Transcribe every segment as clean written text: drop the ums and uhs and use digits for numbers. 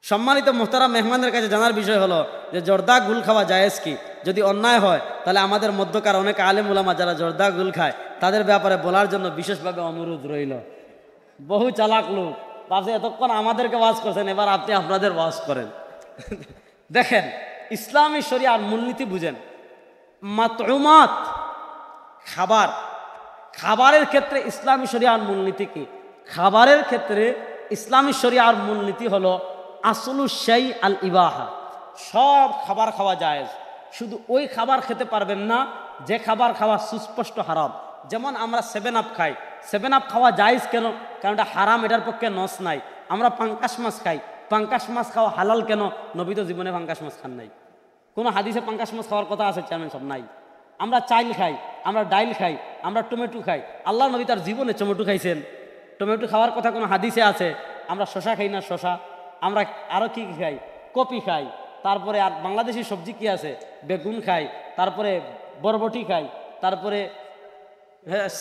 সম্মানিত মোহতারাম মেহমানদের কাছে জানার বিষয় হলো যে জর্দা গুল খাওয়া জায়েজ কি? যদি অন্যায় হয় তাহলে আমাদের মধ্যকার অনেক আলেম উলামা যারা জর্দা গুল খায় তাদের ব্যাপারে বলার জন্য বিশেষভাবে অনুরোধ রইল। বহু চালাক লোক পাশে এতক্ষণ আমাদেরকে ওয়াজ করছেন, এবার আপনি আপনাদের ওয়াজ করেন। দেখেন, ইসলামী শরিয়ার মূলনীতি বুঝেন। মাতউমাত, খাবার, খাবারের ক্ষেত্রে ইসলামী শরিয়ার মূলনীতি কি? খাবারের ক্ষেত্রে ইসলামী শরিয়ার মূলনীতি হলো আসলু শাই আল ইবাহা। সব খাবার খাওয়া জায়েজ, শুধু ওই খাবার খেতে পারবেন না যে খাবার খাওয়া সুস্পষ্ট হারাম। যেমন আমরা 7 আপ খাই, 7 আপ খাওয়া জায়েজ কেন? কারণ এটা হারাম, এটার পক্ষে নস নাই। আমরা পাঙ্কাশ মাছ খাই, পাঙ্কাশ মাছ খাওয়া হালাল কেন? নবী তো জীবনে পাঙ্কাশ মাছ খান নাই। কোনো হাদিসে পাঙ্কাশ মাছ খাওয়ার কথা আছে? চেয়ারম্যান সব নাই। আমরা চাইল খাই, আমরা ডাইল খাই, আমরা টমেটো খাই। আল্লাহ নবী তার জীবনে টমেটো খাইছেন? টমেটো খাওয়ার কথা কোনো হাদিসে আছে? আমরা শশা খাই না? শশা আমরা আরও কি খাই? কপি খাই। তারপরে আর বাংলাদেশি সবজি কি আছে? বেগুন খাই, তারপরে বরবটি খাই, তারপরে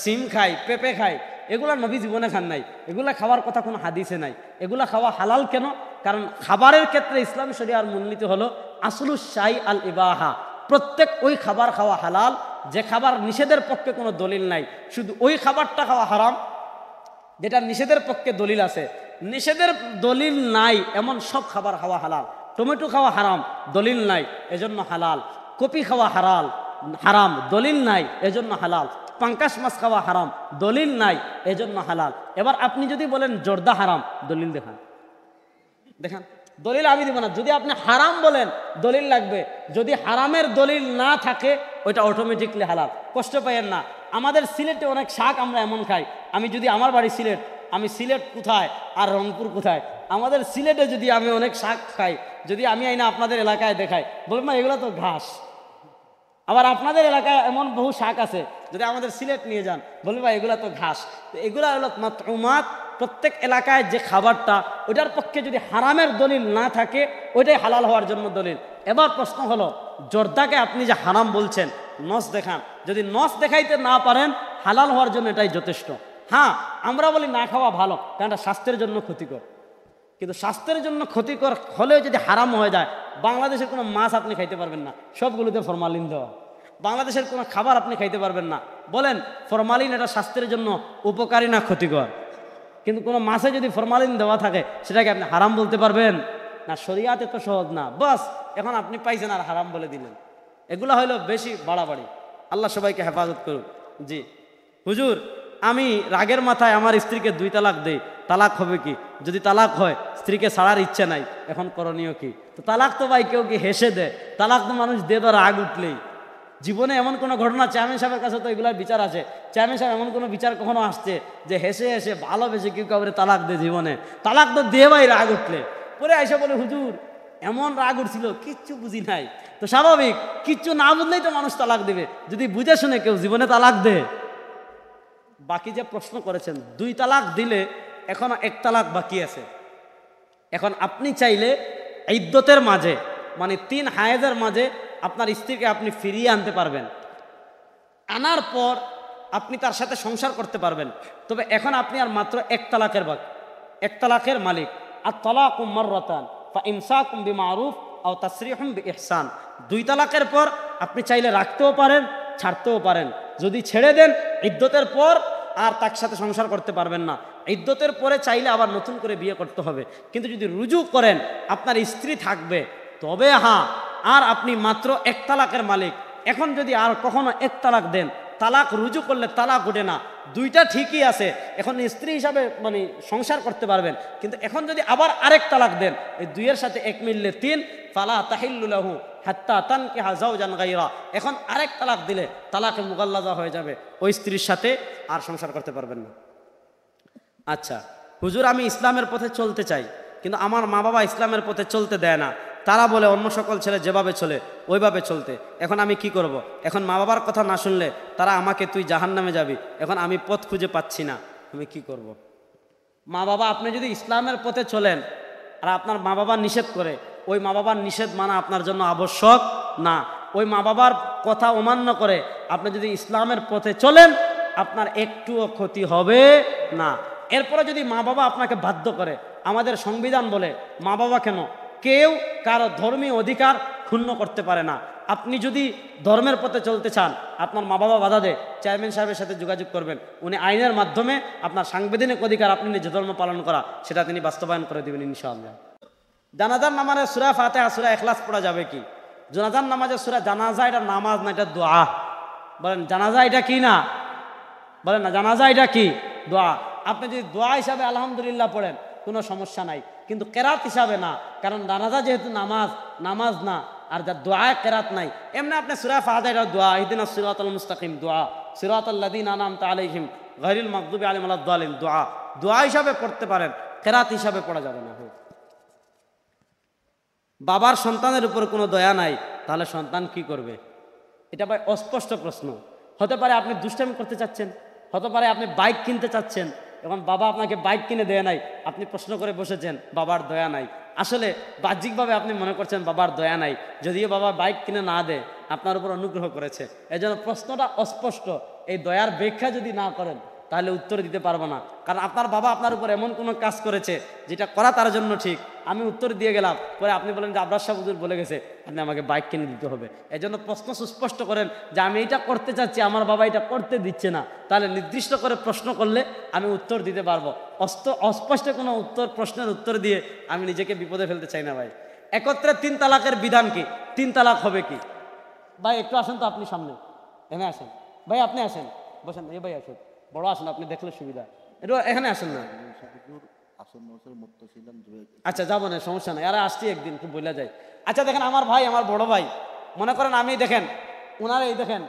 সিম খাই, পেঁপে খাই। এগুলা নবী জীবনে খান নাই, এগুলা খাওয়ার কথা কোনো হাদিসে নাই। এগুলা খাওয়া হালাল কেন? কারণ খাবারের ক্ষেত্রে ইসলামী শরিয়ার মূলনীতি হলো আসলু শাই আল ইবাহা। প্রত্যেক ওই খাবার খাওয়া হালাল যে খাবার নিষেধের পক্ষে কোনো দলিল নাই, শুধু ওই খাবারটা খাওয়া হারাম যেটা নিষেধের পক্ষে দলিল আছে। নিষেধের দলিল নাই এমন সব খাবার খাওয়া হালাল। টমেটো খাওয়া হারাম, দলিল নাই, এজন্য হালাল। কপি খাওয়া হারাম, দলিল নাই, এজন্য হালাল। পাঙ্কাশ মাছ খাওয়া হারাম, দলিল নাই, এজন্য হালাল। এবার আপনি যদি বলেন জর্দা হারাম, দলিল দেখান, দেখান। দলিল আমি দিব না। যদি আপনি হারাম বলেন দলিল লাগবে। যদি হারামের দলিল না থাকে ওইটা অটোমেটিকলি হালাল। কষ্ট পাইয়েন না। আমাদের সিলেটে অনেক শাক আমরা এমন খাই। আমি যদি আমার বাড়ি সিলেট, আমি সিলেট কোথায় আর রংপুর কোথায়? আমাদের সিলেটে যদি আমি অনেক শাক খাই, যদি আমি আইনা আপনাদের এলাকায় দেখাই, বলবেন না এগুলো তো ঘাস। আবার আপনাদের এলাকায় এমন বহু শাক আছে, যদি আমাদের সিলেট নিয়ে যান বলবেন ভাই এগুলা তো ঘাস। তো এগুলা হলো মাতউমাত। প্রত্যেক এলাকায় যে খাবারটা, ওইটার পক্ষে যদি হারামের দলিল না থাকে ওইটাই হালাল হওয়ার জন্য দলিল। এবার প্রশ্ন হলো, জর্দাকে আপনি যে হারাম বলছেন, নস দেখান। যদি নস দেখাইতে না পারেন, হালাল হওয়ার জন্য এটাই যথেষ্ট। হ্যাঁ, আমরা বলি না খাওয়া ভালো, কারণ এটা স্বাস্থ্যের জন্য ক্ষতিকর। কিন্তু স্বাস্থ্যের জন্য ক্ষতিকর হলেও যদি হারাম হয়ে যায়, বাংলাদেশের কোনো মাছ আপনি খাইতে পারবেন না, সবগুলোতে ফরমালিন দেওয়া। বাংলাদেশের কোনো খাবার আপনি খাইতে পারবেন না। বলেন ফরমালিন এটা স্বাস্থ্যের জন্য উপকারী না ক্ষতিকর? কিন্তু কোনো মাছে যদি ফরমালিন দেওয়া থাকে সেটাকে আপনি হারাম বলতে পারবেন না? শরিয়াতে তো সহজ না। বাস এখন আপনি পাইছেন আর হারাম বলে দিলেন। এগুলো হলো বেশি বাড়াবাড়ি। আল্লাহ সবাইকে হেফাজত করুন। জি হুজুর, আমি রাগের মাথায় আমার স্ত্রীকে 2 তালাক দেই, তালাক হবে কি? যদি তালাক হয়, স্ত্রীকে ছাড়ার ইচ্ছে নাই, এখন করণীয় কি? তো তালাক তো ভাই কেউ কি হেসে দেয়? তালাক তো মানুষ দিয়ে তো রাগ উঠলেই। জীবনে এমন কোনো ঘটনা, চেয়ারম্যান সাহেবের কাছে তো এগুলার বিচার আছে, চেয়ারম্যান সাহেব এমন কোনো বিচার কখনো আসছে যে হেসে হেসে ভালোবেসে কেউ কাউরে তালাক দেয়? জীবনে তালাক তো দিয়ে ভাই রাগ উঠলে পরে আইসা বলে হুজুর এমন রাগ উঠছিল কিচ্ছু বুঝি নাই। তো স্বাভাবিক, কিচ্ছু না বুঝলেই তো মানুষ তালাক দেবে। যদি বুঝে শুনে কেউ জীবনে তালাক দেয়। বাকি যে প্রশ্ন করেছেন, 2 তালাক দিলে এখনো 1 তালাক বাকি আছে। এখন আপনি চাইলে ইদ্যতের মাঝে, মানে 3 হায়েজের মাঝে আপনার স্ত্রীকে আপনি ফিরিয়ে আনতে পারবেন। আনার পর আপনি তার সাথে সংসার করতে পারবেন। তবে এখন আপনি আর মাত্র 1 তালাকের বাকি, 1 তালাকের মালিক। আর তালাকু মাররাতান ফা ইমসাকুম বিমারুফ আও তাসরিহুম বিইহসান। 2 তালাকের পর আপনি চাইলে রাখতেও পারেন, ছাড়তেও পারেন। যদি ছেড়ে দেন ইদ্যতের পর আর তার সাথে সংসার করতে পারবেন না। ইদ্যতের পরে চাইলে আবার নতুন করে বিয়ে করতে হবে। কিন্তু যদি রুজু করেন আপনার স্ত্রী থাকবে, তবে হ্যাঁ, আর আপনি মাত্র 1 তালাকের মালিক। এখন যদি আর কখনো 1 তালাক দেন, তালাক রুজু করলে তালাক ওঠে না, 2টা ঠিকই আছে। এখন স্ত্রী হিসাবে মানে সংসার করতে পারবেন। কিন্তু এখন যদি আবার আরেক তালাক দেন, এই 2-এর সাথে 1 মিললে 3, ফালা তাহিল্লু লাহু হাত্তা তানকিহা যাওজান গায়রা। এখন আরেক তালাক দিলে তালাকে মুগাল্লাজা হয়ে যাবে, ওই স্ত্রীর সাথে আর সংসার করতে পারবেন না। আচ্ছা হুজুর, আমি ইসলামের পথে চলতে চাই, কিন্তু আমার মা বাবা ইসলামের পথে চলতে দেয় না। তারা বলে অন্য সকল ছেলে যেভাবে চলে ওইভাবে চলতে। এখন আমি কি করব? এখন মা বাবার কথা না শুনলে তারা আমাকে তুই জাহান্নামে যাবি, এখন আমি পথ খুঁজে পাচ্ছি না, আমি কি করব? মা বাবা, আপনি যদি ইসলামের পথে চলেন আর আপনার মা বাবা নিষেধ করে, ওই মা বাবার নিষেধ মানা আপনার জন্য আবশ্যক না। ওই মা বাবার কথা অমান্য করে আপনি যদি ইসলামের পথে চলেন, আপনার একটুও ক্ষতি হবে না। এরপরে যদি মা বাবা আপনাকে বাধ্য করে, আমাদের সংবিধান বলে, মা বাবা কেন, কেউ কারো ধর্মীয় অধিকার ক্ষুণ্ণ করতে পারে না। আপনি যদি ধর্মের পথে চলতে চান, আপনার মা বাবা বাধা দেয়, চেয়ারম্যান সাহেবের সাথে যোগাযোগ করবেন, উনি আইনের মাধ্যমে আপনার সাংবিধানিক অধিকার আপনি নিজ ধর্ম পালন করা সেটা তিনি বাস্তবায়ন করে দেবেন ইনশাআল্লাহ। জানাজার নামাজে সূরা ফাতিহা সূরা ইখলাস পড়া যাবে কি? জানাজার নামাজে সূরা জানাজা এটা নামাজ না, এটা দোয়া। বলেন জানাজা এটা কি না? বলেন না জানাজা এটা কি? দোয়া। আপনি যদি দোয়া হিসাবে আলহামদুলিল্লাহ পড়েন কোনো সমস্যা নাই, কিন্তু কেরাত হিসাবে না, কারণ জানাজা যেহেতু নামাজ, নামাজ না, আর যা দোয়া কেরাত নাই। এমনি আপনি সূরা ফাতিহা এটা দোয়া, ইহদিনাস সিরাতাল মুস্তাকিম দোয়া, সিরাতাল লাযিনা আনআমতা আলাইহিম গায়রিল মাগদুবি আলাইহিম ওয়ালাদ দালিন দোয়া, দোয়া হিসাবে পড়তে পারেন, কেরাত হিসাবে পড়া যাবে না। বাবার সন্তানের উপর কোনো দয়া নাই, তাহলে সন্তান কি করবে? এটা ভাই অস্পষ্ট প্রশ্ন। হতে পারে আপনি দুষ্টামি করতে চাচ্ছেন, হতে পারে আপনি বাইক কিনতে চাচ্ছেন, এখন বাবা আপনাকে বাইক কিনে দেয় নাই, আপনি প্রশ্ন করে বসেছেন বাবার দয়া নাই। আসলে বাহ্যিকভাবে আপনি মনে করছেন বাবার দয়া নাই, যদিও বাবা বাইক কিনে না দেয় আপনার উপর অনুগ্রহ করেছে। এই জন্য প্রশ্নটা অস্পষ্ট। এই দয়ার ব্যাখ্যা যদি না করেন তাহলে উত্তর দিতে পারবো না, কারণ আপনার বাবা আপনার উপর এমন কোনো কাজ করেছে যেটা করা তার জন্য ঠিক। আমি উত্তর দিয়ে গেলাম, পরে আপনি বলেন যে আবরার সাহেব হুজুর বলে গেছে আপনি আমাকে বাইক কিনে দিতে হবে। এই জন্য প্রশ্ন সুস্পষ্ট করেন যে আমি এটা করতে চাচ্ছি, আমার বাবা এটা করতে দিচ্ছে না, তাহলে নির্দিষ্ট করে প্রশ্ন করলে আমি উত্তর দিতে পারবো। অস্পষ্ট কোনো উত্তর, প্রশ্নের উত্তর দিয়ে আমি নিজেকে বিপদে ফেলতে চাই না ভাই। একত্রে 3 তালাকের বিধান কি? 3 তালাক হবে কি? ভাই একটু আসেন তো, আপনি সামনে এখানে আসেন। ভাই আপনি আসেন, বসেন। এই ভাই আসেন, বড় আসেন, আপনি দেখলে সুবিধা। একটু এখানে আসেন না। আচ্ছা যাবো না, সমস্যা নাই, আর আসছি একদিন, খুব বলে যায়। আচ্ছা দেখেন, আমার ভাই, আমার বড় ভাই, মনে করেন আমি দেখেন ওনারা, এই দেখেন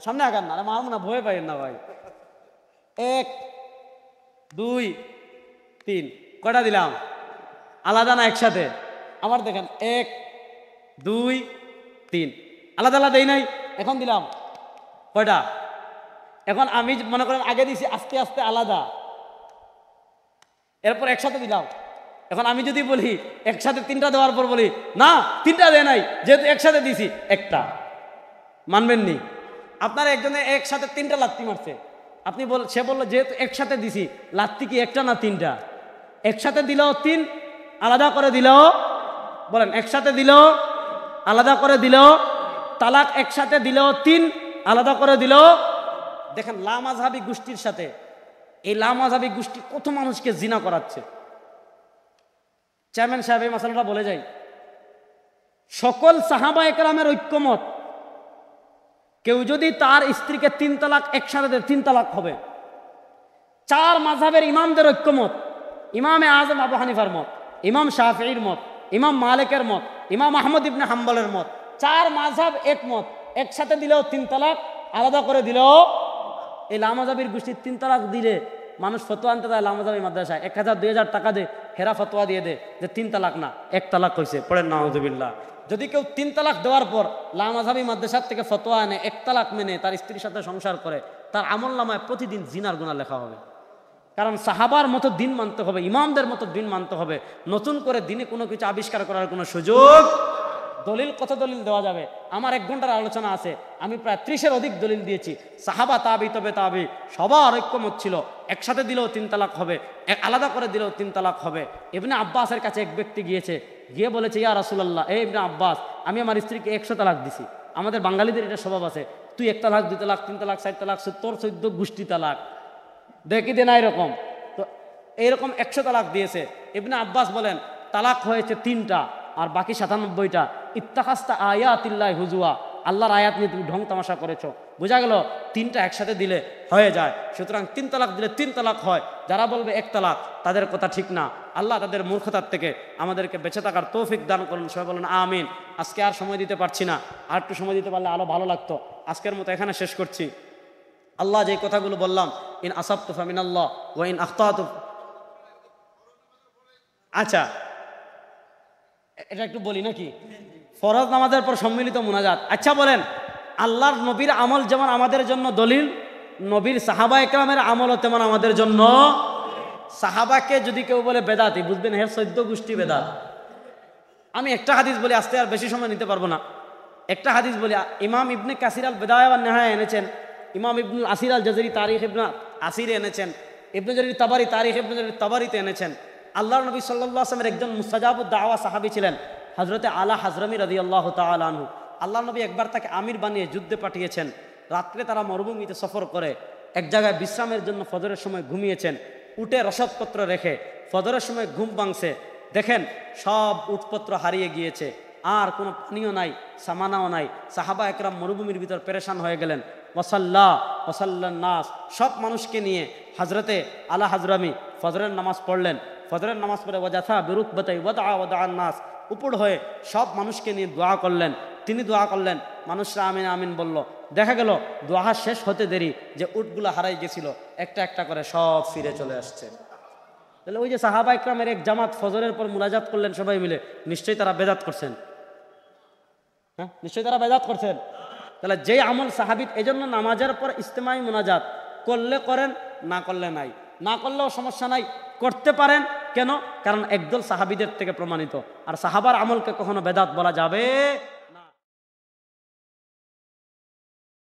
সামনে আগান না, মারবো না, ভয় পাইেন না ভাই। 1 2 3 কয়টা দিলাম? আলাদা না একসাথে? আমার দেখেন 1 2 3 আলাদা আলাদা এই নাই, এখন দিলাম কয়টা? এখন আমি মনে করেন আগে দিছি, আস্তে আস্তে আলাদা, এরপর একসাথে দিলাম। এখন আমি যদি বলি একসাথে 3টা দেওয়ার পর বলি না 3টা দেয় নাই, যেহেতু একসাথে দিছি একটা, মানবেন নি? আপনার একজনে একসাথে 3টা লাত্তি মারছে, আপনি সে বললো যেহেতু একসাথে দিছি, লাত্তি কি একটা না 3টা? একসাথে দিলেও 3, আলাদা করে দিলেও, বলেন একসাথে দিলেও, আলাদা করে দিলেও, তালাক একসাথে দিলেও 3, আলাদা করে দিলেও। দেখেন লামাযহাবী গোষ্ঠীর সাথে এই লামাযহাবী গোষ্ঠী কত মানুষকে জিনা করাচ্ছে। চেয়ারম্যান সাহেব এই মাসালাটা বলে যাই, সকল সাহাবা একরামের ঐক্যমত, কেউ যদি তার স্ত্রীকে 3 তালাক একসাথে দেয় 3 তালাক হবে। 4 মাযহাবের ইমামদের ঐক্যমত, ইমামে আজম আবু হানিফার মত, ইমাম শাফিঈর মত, ইমাম মালিকের মত, ইমাম আহমদ ইবনে হাম্বলের মত, 4 মাযহাব একমত, একসাথে দিলেও 3 তালাক, আলাদা করে দিলেও। এই লামাযহাবীর গোষ্ঠীর 3 তালাক দিলে মানুষ ফতোয়া আনতে যায় লামাযহাবী মাদ্রাসায়, 1000 2000 টাকা দে, হেরা ফতোয়া দিয়ে দে যে 3 তালাক না 1 তালাক হয়েছে, পড়েন নাউযুবিল্লাহ। যদি কেউ 3 তালাক দেওয়ার পর লামাযহাবী মাদ্রাসার থেকে ফতোয়া আনে 1 তালাক মেনে তার স্ত্রীর সাথে সংসার করে, তার আমলনামায় প্রতিদিন জিনার গুনাহ লেখা হবে। কারণ সাহাবার মতো দিন মানতে হবে, ইমামদের মতো দিন মানতে হবে, নতুন করে দিনে কোনো কিছু আবিষ্কার করার কোনো সুযোগ। দলিল কত দলিল দেওয়া যাবে? আমার 1 ঘন্টার আলোচনা আছে, আমি প্রায় 30-এর অধিক দলিল দিয়েছি। সাহাবা, তাবি, তবে তাবি সবার ঐক্যমত ছিল, একসাথে দিলেও 3 তালাক হবে, আলাদা করে দিলেও 3 তালাক হবে। ইবনে আব্বাসের কাছে এক ব্যক্তি গিয়েছে, গিয়ে বলেছে ইয়া রাসূলুল্লাহ, এই ইবনে আব্বাস, আমি আমার স্ত্রীকে 100 তালাক দিছি। আমাদের বাঙালিদের এটা স্বভাব আছে, তুই 1 তালাক 2 তালাক 3 তালাক 4 তালাক, তোর 14 গোষ্ঠী তালাক দেখি দে না, এরকম তো এইরকম 100 তালাক দিয়েছে। ইবনে আব্বাস বলেন তালাক হয়েছে 3টা, আর বাকি 97টা ইত্তাখাস্তা আয়াতিল্লাহি হুজুয়া, আল্লাহর আয়াত নিয়ে তুমি ঢং তামাশা করেছো। বোঝা গেল 3টা একসাথে দিলে হয়ে যায়। সুতরাং 3 তালাক দিলে 3 তালাক হয়। যারা বলবে 1 তালাক, তাদের কথা ঠিক না। আল্লাহ তাদের মূর্খতার থেকে আমাদেরকে বেঁচে থাকার তৌফিক দান করুন। সবাই বলেন আমিন। আজকে আর সময় দিতে পারছি না, আর একটু সময় দিতে পারলে আরো ভালো লাগতো। আজকের মতো এখানে শেষ করছি। আল্লাহ যে কথাগুলো বললাম, ইন আসাবতু ফামিনাল্লাহ ওয়া ইন আখতাতু, আচ্ছা এটা একটু বলি নাকি? ফরজ নামাজের পর সম্মিলিত মুনাজাত। আচ্ছা বলেন, আল্লাহর নবীর আমল যেমন আমাদের জন্য দলিল, নবীর সাহাবা একরামের আমলও তেমন আমাদের জন্য। সাহাবাকে যদি কেউ বলে বেদাতি, বুঝবেন হের 14 গোষ্ঠী বেদাত। আমি একটা হাদিস বলি, আজকে আর বেশি সময় নিতে পারবো না। একটা হাদিস বলি, ইমাম ইবনে কাসির আল বিদায়া ওয়ান নিহায়া এনেছেন, ইমাম ইবনুল আসির আল জাজরি তারিখ ইবনে আসিরে এনেছেন, ইবনে জারির তাবারি তারিখ ইবনে জারির তাবারিতে এনেছেন। আল্লাহর নবী সাল্লাল্লাহু আলাইহি ওয়াসাল্লামের একজন মুস্তাজাবুদ দাওয়া সাহাবী ছিলেন হযরতে আলা হাজরামি রাদিয়াল্লাহু তাআলা আনহু। আল্লাহর নবী একবার তাকে আমির বানিয়ে যুদ্ধে পাঠিয়েছেন। রাত্রে তারা মরুভূমিতে সফর করে এক জায়গায় বিশ্রামের জন্য ফজরের সময় ঘুমিয়েছেন। উটে রসদপত্র রেখে ফজরের সময় ঘুম ভাঙছে, দেখেন সব উটপত্র হারিয়ে গিয়েছে, আর কোনো পানিও নাই, সামানাও নাই। সাহাবা একরাম মরুভূমির ভিতর পেরেশান হয়ে গেলেন। ওয়াসাল্লান নাস, সব মানুষকে নিয়ে হজরতে আলা হাজরামি ফজরের নামাজ পড়লেন। ফজরের নামাজ পড়ে ওয়াজাথা বিরুকবাতাই ওয়াদআ নাস, উপর হয়ে সব মানুষকে নিয়ে দোয়া করলেন। তিনি দোয়া করলেন, মানুষরা আমিন আমিন বলল। দেখা গেল দোয়া শেষ হতে দেরি যে উটগুলো হারাই গেছিল একটা একটা করে সব ফিরে চলে আসছে। তাহলে ওই যে সাহাবা ইকরামের এক জামাত ফজরের পর মুনাজাত করলেন সবাই মিলে, নিশ্চয়ই তারা বেদাত করছেন। হ্যাঁ, নিশ্চয়ই তারা বেদাত করছেন। তাহলে যে আমল সাহাবিত, এই জন্য নামাজের পর ইস্তেমাই মুনাজাত করলে করেন, না করলে নাই, না করলেও সমস্যা নাই, করতে পারেন। কেন? কারণ একদল সাহাবিদের থেকে প্রমাণিত। আর সাহাবার আমলকে কখনো বেদাত বলা যাবে